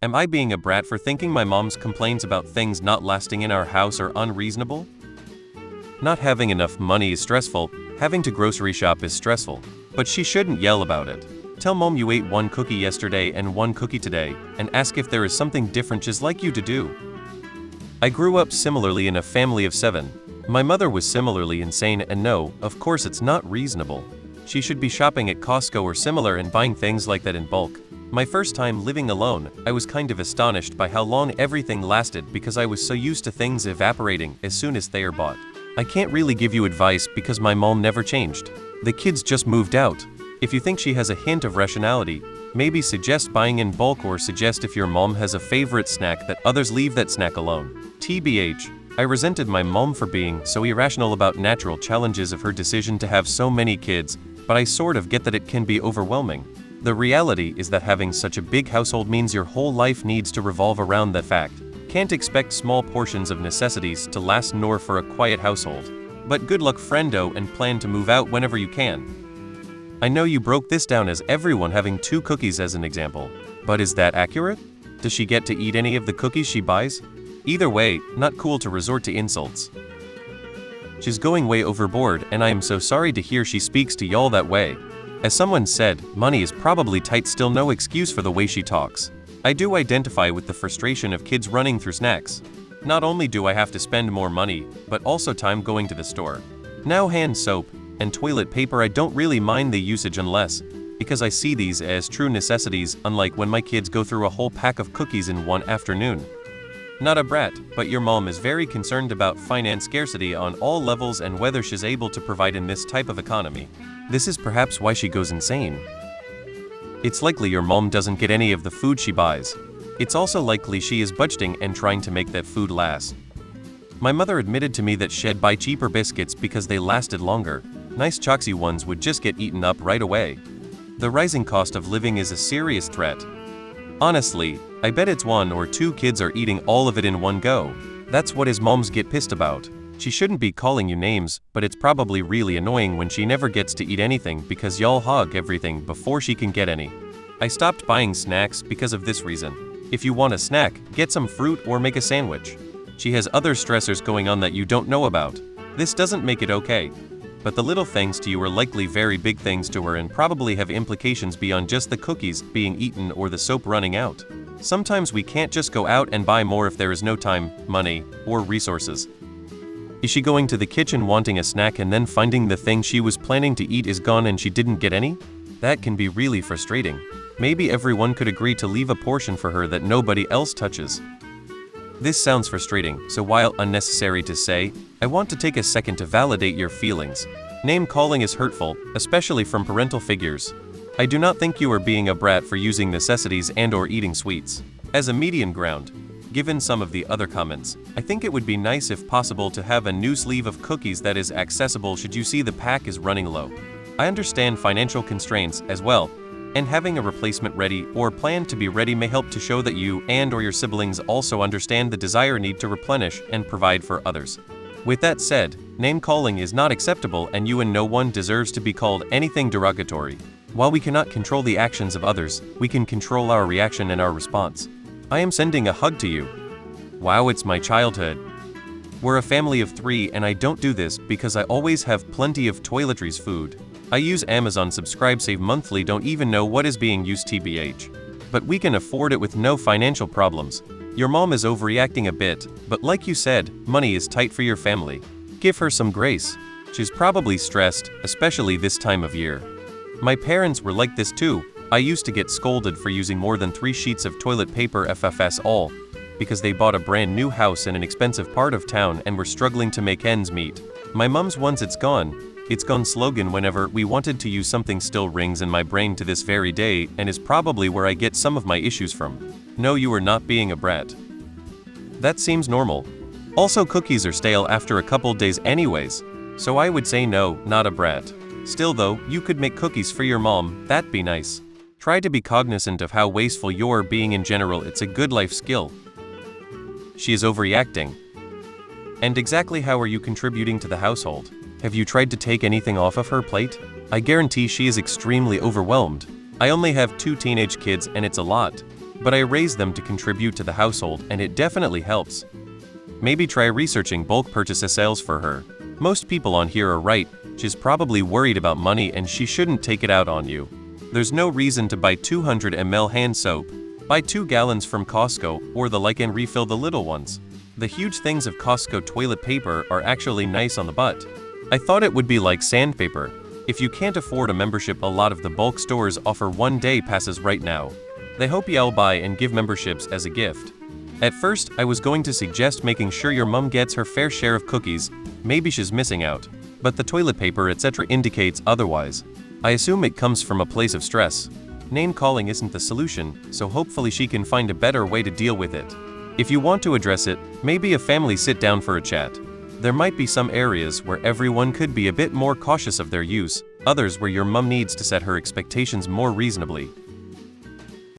Am I being a brat for thinking my mom's complaints about things not lasting in our house are unreasonable? Not having enough money is stressful, having to grocery shop is stressful, but she shouldn't yell about it. Tell mom you ate one cookie yesterday and one cookie today, and ask if there is something different she'd like you to do. I grew up similarly in a family of 7. My mother was similarly insane, and no, of course it's not reasonable. She should be shopping at Costco or similar and buying things like that in bulk. My first time living alone, I was kind of astonished by how long everything lasted because I was so used to things evaporating as soon as they are bought. I can't really give you advice because my mom never changed. The kids just moved out. If you think she has a hint of rationality, maybe suggest buying in bulk or suggest if your mom has a favorite snack that others leave that snack alone. TBH, I resented my mom for being so irrational about natural challenges of her decision to have so many kids, but I sort of get that it can be overwhelming. The reality is that having such a big household means your whole life needs to revolve around that fact. Can't expect small portions of necessities to last nor for a quiet household. But good luck friendo and plan to move out whenever you can. I know you broke this down as everyone having 2 cookies as an example, but is that accurate? Does she get to eat any of the cookies she buys? Either way, not cool to resort to insults. She's going way overboard, and I am so sorry to hear she speaks to y'all that way. As someone said, money is probably tight, still no excuse for the way she talks. I do identify with the frustration of kids running through snacks. Not only do I have to spend more money, but also time going to the store. Now hand soap and toilet paper, I don't really mind the usage unless, because I see these as true necessities, unlike when my kids go through a whole pack of cookies in one afternoon. Not a brat, but your mom is very concerned about finance scarcity on all levels and whether she's able to provide in this type of economy. This is perhaps why she goes insane. It's likely your mom doesn't get any of the food she buys. It's also likely she is budgeting and trying to make that food last. My mother admitted to me that she'd buy cheaper biscuits because they lasted longer. Nice choxy ones would just get eaten up right away. The rising cost of living is a serious threat. Honestly, I bet it's 1 or 2 kids are eating all of it in one go. That's what his moms get pissed about. She shouldn't be calling you names, but it's probably really annoying when she never gets to eat anything because y'all hog everything before she can get any. I stopped buying snacks because of this reason. If you want a snack, get some fruit or make a sandwich. She has other stressors going on that you don't know about. This doesn't make it okay. But the little things to you are likely very big things to her and probably have implications beyond just the cookies being eaten or the soap running out. Sometimes we can't just go out and buy more if there is no time, money, or resources. Is she going to the kitchen wanting a snack and then finding the thing she was planning to eat is gone and she didn't get any? That can be really frustrating. Maybe everyone could agree to leave a portion for her that nobody else touches. This sounds frustrating, so while unnecessary to say, I want to take a second to validate your feelings. Name calling is hurtful, especially from parental figures. I do not think you are being a brat for using necessities and/or eating sweets. As a median ground, given some of the other comments, I think it would be nice if possible to have a new sleeve of cookies that is accessible should you see the pack is running low. I understand financial constraints as well, and having a replacement ready or planned to be ready may help to show that you and/or your siblings also understand the desire need to replenish and provide for others. With that said, name calling is not acceptable and you and no one deserves to be called anything derogatory. While we cannot control the actions of others, we can control our reaction and our response. I am sending a hug to you. Wow, it's my childhood. We're a family of 3 and I don't do this because I always have plenty of toiletries food. I use Amazon Subscribe Save monthly, don't even know what is being used TBH. But we can afford it with no financial problems. Your mom is overreacting a bit, but like you said, money is tight for your family. Give her some grace. She's probably stressed, especially this time of year. My parents were like this too. I used to get scolded for using more than 3 sheets of toilet paper FFS all, because they bought a brand new house in an expensive part of town and were struggling to make ends meet. My mom's "once it's gone slogan whenever we wanted to use something still rings in my brain to this very day and is probably where I get some of my issues from. No, you are not being a brat. That seems normal. Also, cookies are stale after a couple days anyways, so I would say no, not a brat. Still though, you could make cookies for your mom, that'd be nice. Try to be cognizant of how wasteful you're being in general, it's a good life skill. She is overreacting. And exactly how are you contributing to the household? Have you tried to take anything off of her plate? I guarantee she is extremely overwhelmed. I only have 2 teenage kids and it's a lot. but I raise them to contribute to the household and it definitely helps. Maybe try researching bulk purchase sales for her. Most people on here are right, she's probably worried about money and she shouldn't take it out on you. There's no reason to buy 200 ml hand soap. Buy 2 gallons from Costco or the like and refill the little ones. The huge things of Costco toilet paper are actually nice on the butt. I thought it would be like sandpaper. If you can't afford a membership, a lot of the bulk stores offer 1-day passes right now. They hope you'll buy and give memberships as a gift. At first, I was going to suggest making sure your mom gets her fair share of cookies, maybe she's missing out. But the toilet paper etc. indicates otherwise. I assume it comes from a place of stress. Name calling isn't the solution, so hopefully she can find a better way to deal with it. If you want to address it, maybe a family sit down for a chat. There might be some areas where everyone could be a bit more cautious of their use, others where your mom needs to set her expectations more reasonably.